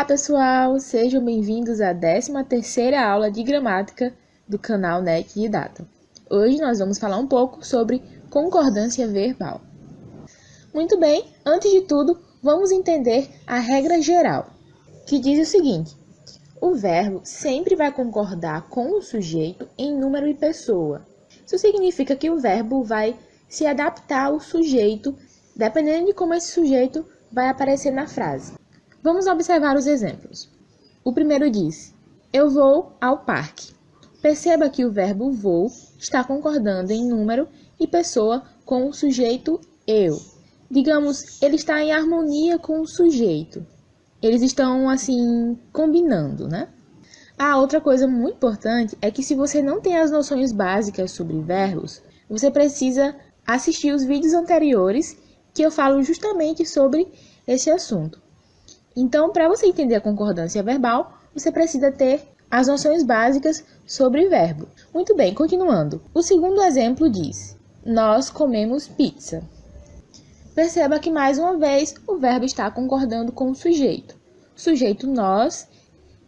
Olá, pessoal! Sejam bem-vindos à 13ª aula de gramática do canal NEC Didata. Hoje nós vamos falar um pouco sobre concordância verbal. Muito bem, antes de tudo, vamos entender a regra geral, que diz o seguinte: o verbo sempre vai concordar com o sujeito em número e pessoa. Isso significa que o verbo vai se adaptar ao sujeito, dependendo de como esse sujeito vai aparecer na frase. Vamos observar os exemplos. O primeiro diz: eu vou ao parque. Perceba que o verbo vou está concordando em número e pessoa com o sujeito eu. Digamos, ele está em harmonia com o sujeito. Eles estão, assim, combinando, né? Outra coisa muito importante é que se você não tem as noções básicas sobre verbos, você precisa assistir os vídeos anteriores que eu falo justamente sobre esse assunto. Então, para você entender a concordância verbal, você precisa ter as noções básicas sobre verbo. Muito bem, continuando. O segundo exemplo diz: nós comemos pizza. Perceba que, mais uma vez, o verbo está concordando com o sujeito. Sujeito nós,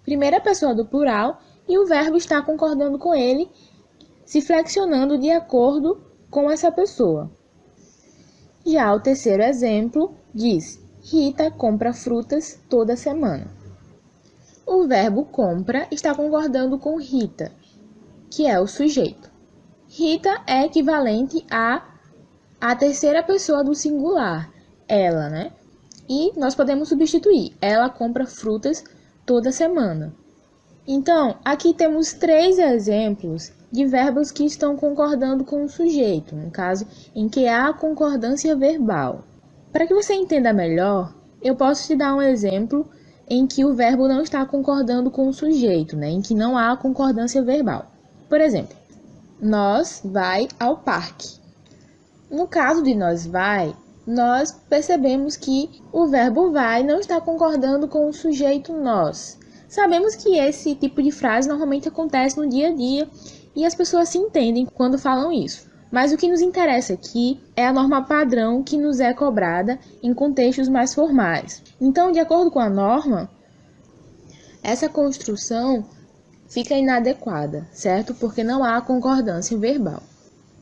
primeira pessoa do plural, e o verbo está concordando com ele, se flexionando de acordo com essa pessoa. Já o terceiro exemplo diz: Rita compra frutas toda semana. O verbo compra está concordando com Rita, que é o sujeito. Rita é equivalente à terceira pessoa do singular, ela, né? E nós podemos substituir: ela compra frutas toda semana. Então, aqui temos 3 exemplos de verbos que estão concordando com o sujeito, no caso em que há concordância verbal. Para que você entenda melhor, eu posso te dar um exemplo em que o verbo não está concordando com o sujeito, né? Em que não há concordância verbal. Por exemplo, nós vai ao parque. No caso de nós vai, nós percebemos que o verbo vai não está concordando com o sujeito nós. Sabemos que esse tipo de frase normalmente acontece no dia a dia e as pessoas se entendem quando falam isso. Mas o que nos interessa aqui é a norma padrão que nos é cobrada em contextos mais formais. Então, de acordo com a norma, essa construção fica inadequada, certo? Porque não há concordância verbal.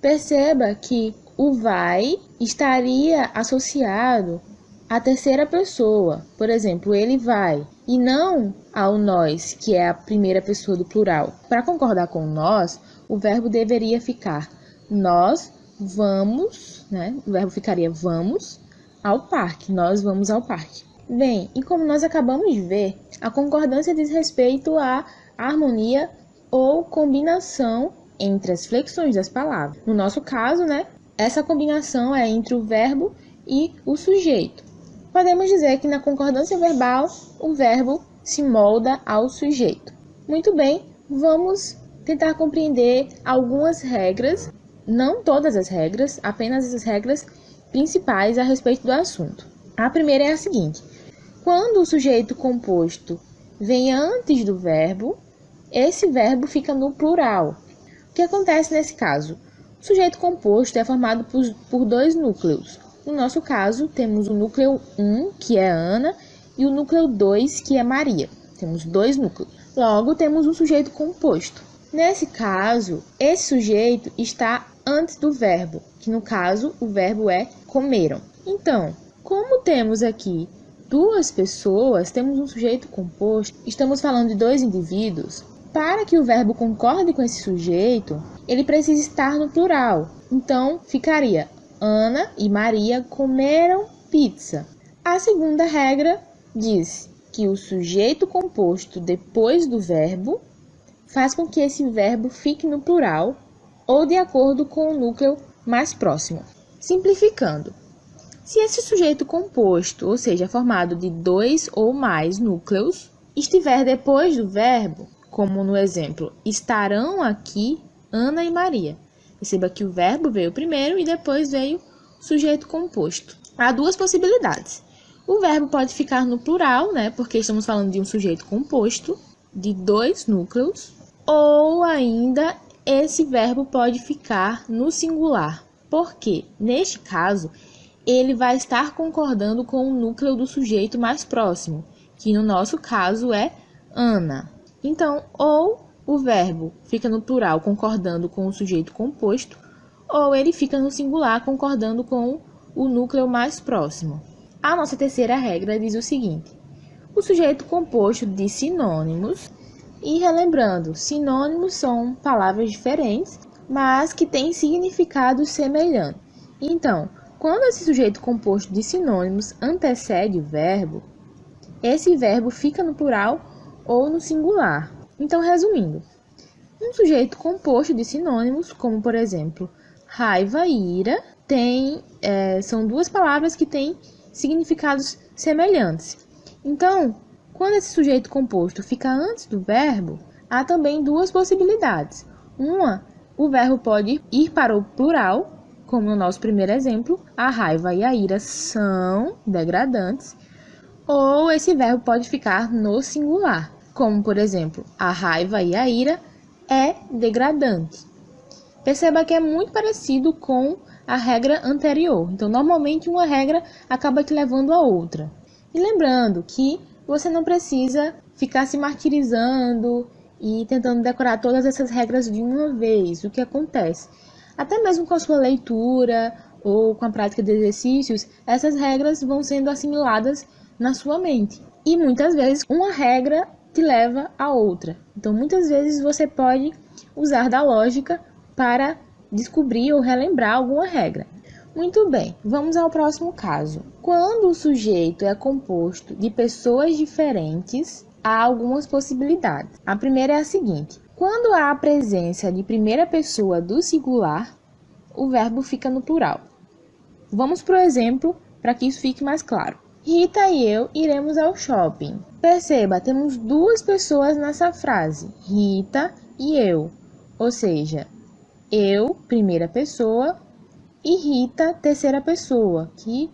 Perceba que o vai estaria associado à terceira pessoa. Por exemplo, ele vai, e não ao nós, que é a primeira pessoa do plural. Para concordar com nós, o verbo deveria ficar: nós vamos, né? O verbo ficaria vamos ao parque. Nós vamos ao parque. Bem, e como nós acabamos de ver, a concordância diz respeito à harmonia ou combinação entre as flexões das palavras. No nosso caso, né? Essa combinação é entre o verbo e o sujeito. Podemos dizer que na concordância verbal, o verbo se molda ao sujeito. Muito bem, vamos tentar compreender algumas regras. Não todas as regras, apenas as regras principais a respeito do assunto. A primeira é a seguinte: quando o sujeito composto vem antes do verbo, esse verbo fica no plural. O que acontece nesse caso? O sujeito composto é formado por 2 núcleos. No nosso caso, temos o núcleo 1, que é Ana, e o núcleo 2, que é Maria. Temos 2 núcleos. Logo, temos um sujeito composto. Nesse caso, esse sujeito está antes do verbo, que no caso o verbo é comeram. Então, como temos aqui 2 pessoas, temos um sujeito composto, estamos falando de 2 indivíduos, para que o verbo concorde com esse sujeito, ele precisa estar no plural. Então, ficaria: Ana e Maria comeram pizza. A segunda regra diz que o sujeito composto depois do verbo faz com que esse verbo fique no plural ou de acordo com o núcleo mais próximo. Simplificando, se esse sujeito composto, ou seja, formado de 2 ou mais núcleos, estiver depois do verbo, como no exemplo, estarão aqui Ana e Maria. Perceba que o verbo veio primeiro e depois veio o sujeito composto. Há 2 possibilidades. O verbo pode ficar no plural, né, porque estamos falando de um sujeito composto de 2 núcleos, ou ainda esse verbo pode ficar no singular, porque, neste caso, ele vai estar concordando com o núcleo do sujeito mais próximo, que no nosso caso é Ana. Então, ou o verbo fica no plural concordando com o sujeito composto, ou ele fica no singular concordando com o núcleo mais próximo. A nossa terceira regra diz o seguinte: o sujeito composto de sinônimos, e relembrando, sinônimos são palavras diferentes, mas que têm significados semelhantes. Então, quando esse sujeito composto de sinônimos antecede o verbo, esse verbo fica no plural ou no singular. Então, resumindo, um sujeito composto de sinônimos, como por exemplo, raiva e ira, são duas palavras que têm significados semelhantes. Então, quando esse sujeito composto fica antes do verbo, há também duas possibilidades. Uma, o verbo pode ir para o plural, como no nosso primeiro exemplo, a raiva e a ira são degradantes, ou esse verbo pode ficar no singular, como por exemplo, a raiva e a ira é degradante. Perceba que é muito parecido com a regra anterior. Então, normalmente uma regra acaba te levando a outra. E lembrando que você não precisa ficar se martirizando e tentando decorar todas essas regras de uma vez. O que acontece? Até mesmo com a sua leitura ou com a prática de exercícios, essas regras vão sendo assimiladas na sua mente. E muitas vezes uma regra te leva a outra. Então, muitas vezes você pode usar da lógica para descobrir ou relembrar alguma regra. Muito bem, vamos ao próximo caso. Quando o sujeito é composto de pessoas diferentes, há algumas possibilidades. A primeira é a seguinte: quando há a presença de primeira pessoa do singular, o verbo fica no plural. Vamos para o exemplo para que isso fique mais claro. Rita e eu iremos ao shopping. Perceba, temos duas pessoas nessa frase, Rita e eu. Ou seja, eu, primeira pessoa, e Rita, terceira pessoa, que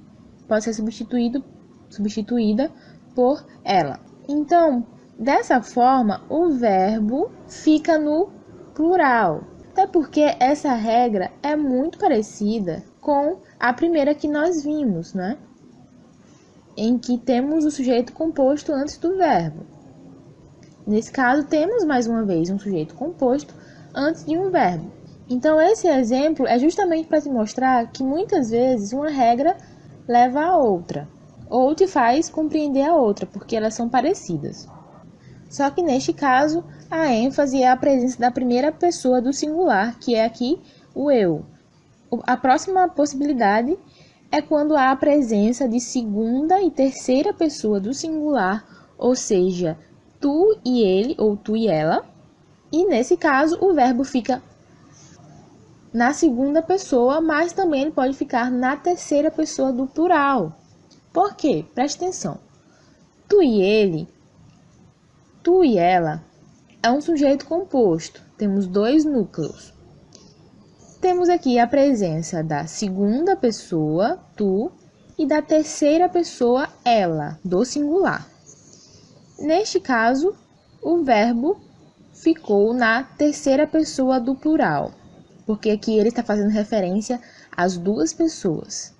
pode ser substituída por ela. Então, dessa forma, o verbo fica no plural. Até porque essa regra é muito parecida com a primeira que nós vimos, né? Em que temos o sujeito composto antes do verbo. Nesse caso, temos mais uma vez um sujeito composto antes de um verbo. Então, esse exemplo é justamente para te mostrar que muitas vezes uma regra leva a outra, ou te faz compreender a outra, porque elas são parecidas. Só que neste caso, a ênfase é a presença da primeira pessoa do singular, que é aqui o eu. A próxima possibilidade é quando há a presença de segunda e terceira pessoa do singular, ou seja, tu e ele ou tu e ela. E nesse caso, o verbo fica na segunda pessoa, mas também ele pode ficar na terceira pessoa do plural. Por quê? Preste atenção. Tu e ele, tu e ela, é um sujeito composto. Temos dois núcleos. Temos aqui a presença da segunda pessoa, tu, e da terceira pessoa, ela, do singular. Neste caso, o verbo ficou na terceira pessoa do plural, porque aqui ele está fazendo referência às duas pessoas.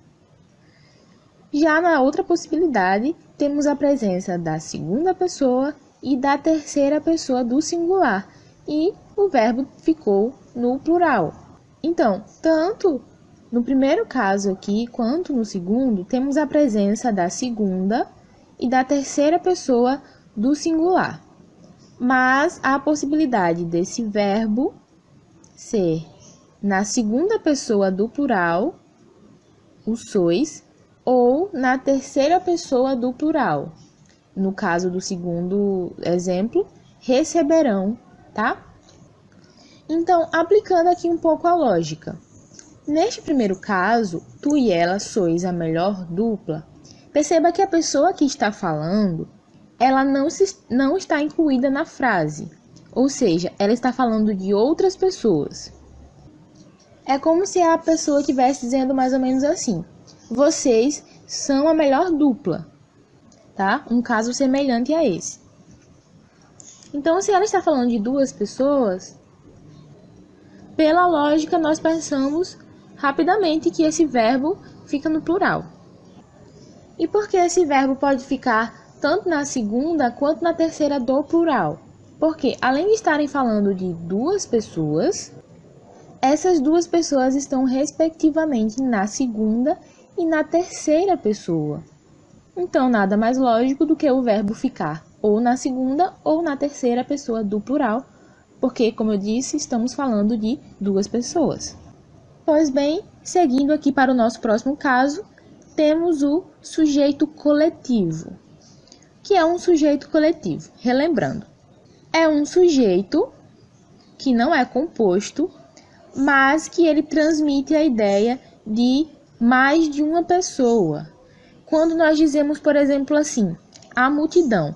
Já na outra possibilidade, temos a presença da segunda pessoa e da terceira pessoa do singular, e o verbo ficou no plural. Então, tanto no primeiro caso aqui, quanto no segundo, temos a presença da segunda e da terceira pessoa do singular. Mas há a possibilidade desse verbo ser na segunda pessoa do plural, o sois, ou na terceira pessoa do plural. No caso do segundo exemplo, receberão, tá? Então, aplicando aqui um pouco a lógica. Neste primeiro caso, tu e ela sois a melhor dupla. Perceba que a pessoa que está falando, ela não está incluída na frase. Ou seja, ela está falando de outras pessoas. É como se a pessoa estivesse dizendo mais ou menos assim: vocês são a melhor dupla, tá? Um caso semelhante a esse. Então, se ela está falando de duas pessoas, pela lógica, nós pensamos rapidamente que esse verbo fica no plural. E por que esse verbo pode ficar tanto na segunda quanto na terceira do plural. Porque, além de estarem falando de duas pessoas, essas duas pessoas estão respectivamente na segunda e na terceira pessoa. Então, nada mais lógico do que o verbo ficar ou na segunda ou na terceira pessoa do plural, porque, como eu disse, estamos falando de duas pessoas. Pois bem, seguindo aqui para o nosso próximo caso, temos o sujeito coletivo. Que é um sujeito coletivo? Relembrando, é um sujeito que não é composto, mas que ele transmite a ideia de mais de uma pessoa. Quando nós dizemos, por exemplo, assim, a multidão.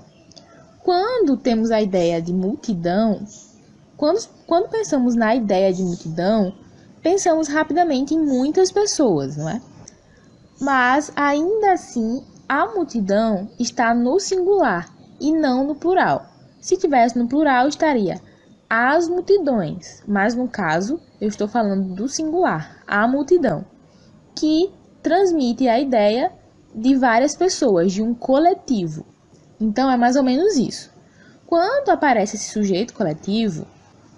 Quando temos a ideia de multidão, quando pensamos na ideia de multidão, pensamos rapidamente em muitas pessoas, não é? Mas, ainda assim, a multidão está no singular e não no plural. Se tivesse no plural, estaria as multidões, mas no caso, eu estou falando do singular, a multidão, que transmite a ideia de várias pessoas, de um coletivo. Então, é mais ou menos isso. Quando aparece esse sujeito coletivo,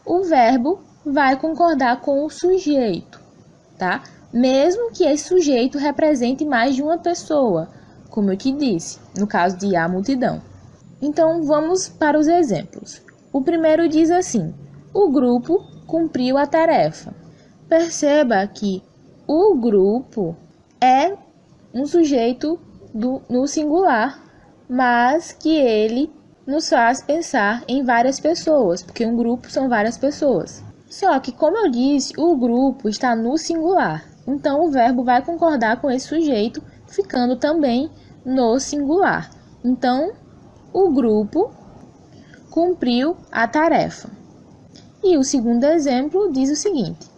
o verbo vai concordar com o sujeito, tá? Mesmo que esse sujeito represente mais de uma pessoa, como eu te disse, no caso de a multidão. Então, vamos para os exemplos. O primeiro diz assim: o grupo cumpriu a tarefa. Perceba que o grupo é um sujeito no singular, mas que ele nos faz pensar em várias pessoas, porque um grupo são várias pessoas. Só que, como eu disse, o grupo está no singular, então o verbo vai concordar com esse sujeito, ficando também no singular. Então, o grupo cumpriu a tarefa. E o segundo exemplo diz o seguinte: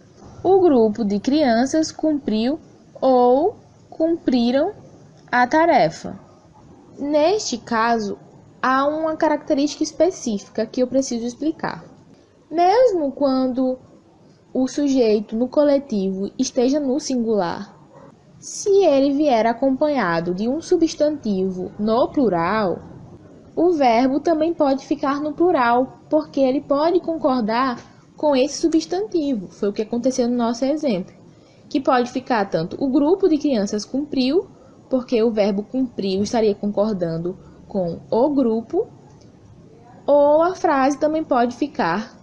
o grupo de crianças cumpriu ou cumpriram a tarefa. Neste caso, há uma característica específica que eu preciso explicar. Mesmo quando o sujeito no coletivo esteja no singular, se ele vier acompanhado de um substantivo no plural, o verbo também pode ficar no plural, porque ele pode concordar com esse substantivo. Foi o que aconteceu no nosso exemplo. Que pode ficar tanto o grupo de crianças cumpriu, porque o verbo cumpriu estaria concordando com o grupo, ou a frase também pode ficar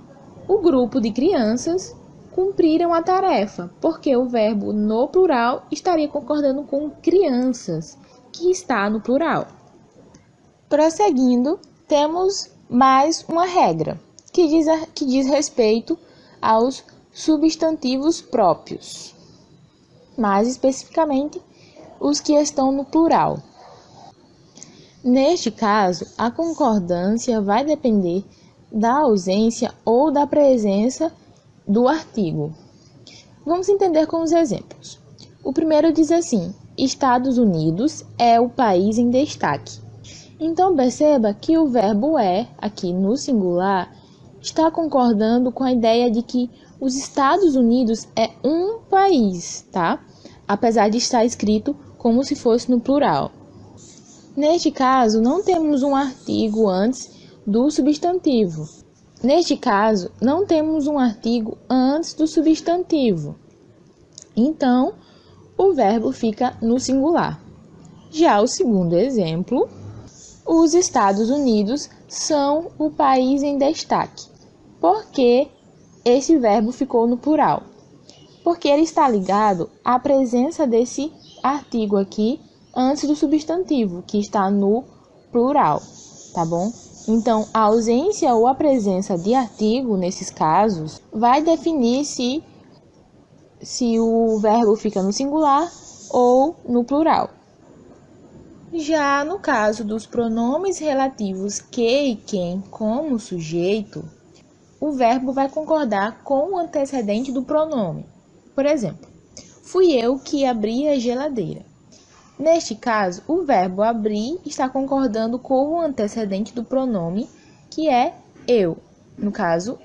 o grupo de crianças cumpriram a tarefa, porque o verbo no plural estaria concordando com crianças, que está no plural. Prosseguindo, temos mais uma regra, que diz respeito aos substantivos próprios, mais especificamente os que estão no plural. Neste caso, a concordância vai depender da ausência ou da presença do artigo. Vamos entender com os exemplos. O primeiro diz assim: Estados Unidos é o país em destaque. Então, perceba que o verbo é, aqui no singular, está concordando com a ideia de que os Estados Unidos é um país, tá? Apesar de estar escrito como se fosse no plural. Neste caso, não temos um artigo antes do substantivo. Neste caso, não temos um artigo antes do substantivo. Então, o verbo fica no singular. Já o segundo exemplo, os Estados Unidos são o país em destaque. Por que esse verbo ficou no plural? Porque ele está ligado à presença desse artigo aqui antes do substantivo, que está no plural, tá bom? Então, a ausência ou a presença de artigo, nesses casos, vai definir se o verbo fica no singular ou no plural. Já no caso dos pronomes relativos que e quem como sujeito, o verbo vai concordar com o antecedente do pronome. Por exemplo, fui eu que abri a geladeira. Neste caso, o verbo abrir está concordando com o antecedente do pronome, que é eu. No caso,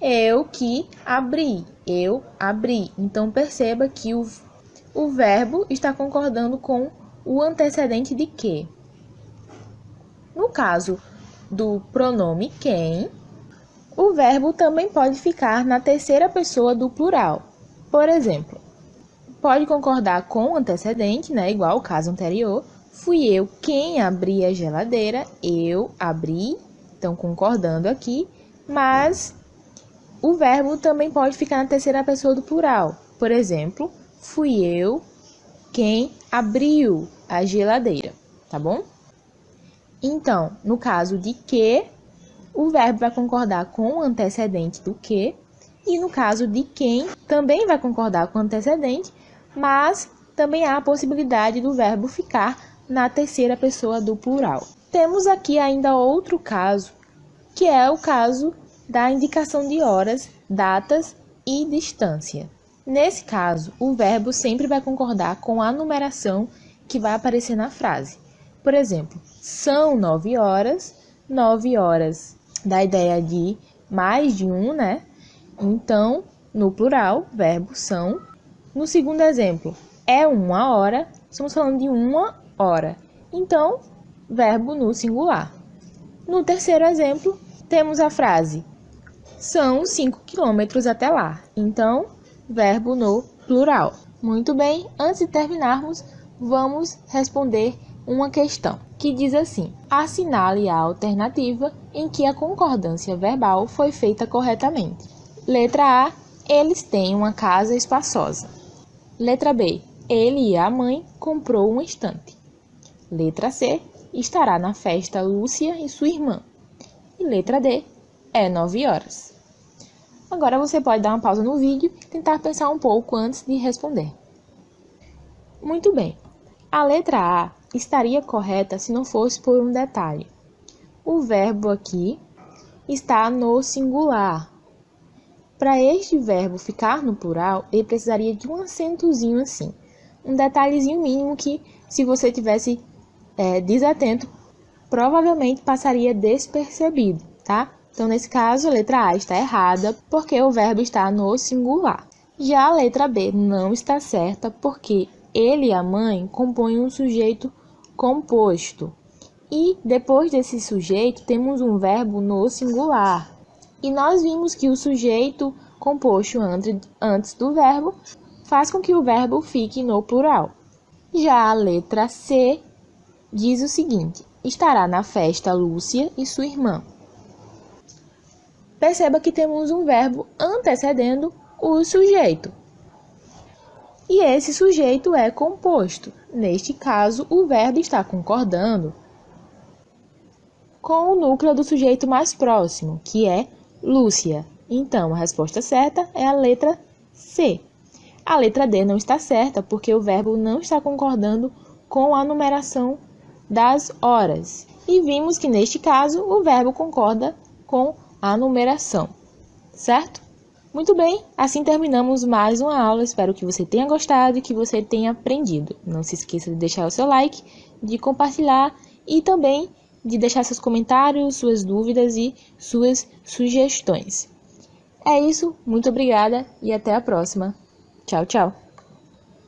eu que abri, eu abri. Então, perceba que o verbo está concordando com o antecedente de que. No caso do pronome quem, o verbo também pode ficar na terceira pessoa do plural. Por exemplo, pode concordar com o antecedente, né, igual o caso anterior. Fui eu quem abri a geladeira, eu abri, então concordando aqui, mas o verbo também pode ficar na terceira pessoa do plural. Por exemplo, fui eu quem abriu a geladeira, tá bom? Então, no caso de que, o verbo vai concordar com o antecedente do que, e no caso de quem, também vai concordar com o antecedente, mas também há a possibilidade do verbo ficar na terceira pessoa do plural. Temos aqui ainda outro caso, que é o caso da indicação de horas, datas e distância. Nesse caso, o verbo sempre vai concordar com a numeração que vai aparecer na frase. Por exemplo, são 9 horas, 9 horas dá a ideia de mais de um, né? Então, no plural, verbo são. No segundo exemplo, é 1 hora, estamos falando de 1 hora. Então, verbo no singular. No terceiro exemplo, temos a frase são 5 quilômetros até lá. Então, verbo no plural. Muito bem, antes de terminarmos, vamos responder uma questão que diz assim: assinale a alternativa em que a concordância verbal foi feita corretamente. Letra A, eles têm uma casa espaçosa. Letra B, ele e a mãe comprou um estante. Letra C, estará na festa Lúcia e sua irmã. E letra D, é 9 horas. Agora você pode dar uma pausa no vídeo e tentar pensar um pouco antes de responder. Muito bem, a letra A estaria correta se não fosse por um detalhe. O verbo aqui está no singular. Para este verbo ficar no plural, ele precisaria de um acentozinho assim. Um detalhezinho mínimo que, se você tivesse desatento, provavelmente passaria despercebido, tá? Então, nesse caso, a letra A está errada porque o verbo está no singular. Já a letra B não está certa porque ele e a mãe compõem um sujeito composto. E depois desse sujeito, temos um verbo no singular. E nós vimos que o sujeito composto antes do verbo faz com que o verbo fique no plural. Já a letra C diz o seguinte: estará na festa Lúcia e sua irmã. Perceba que temos um verbo antecedendo o sujeito. E esse sujeito é composto. Neste caso, o verbo está concordando com o núcleo do sujeito mais próximo, que é Lúcia. Então, a resposta certa é a letra C. A letra D não está certa, porque o verbo não está concordando com a numeração das horas. E vimos que, neste caso, o verbo concorda com a numeração, certo? Muito bem, assim terminamos mais uma aula. Espero que você tenha gostado e que você tenha aprendido. Não se esqueça de deixar o seu like, de compartilhar e também de deixar seus comentários, suas dúvidas e suas sugestões. É isso, muito obrigada e até a próxima. Tchau, tchau!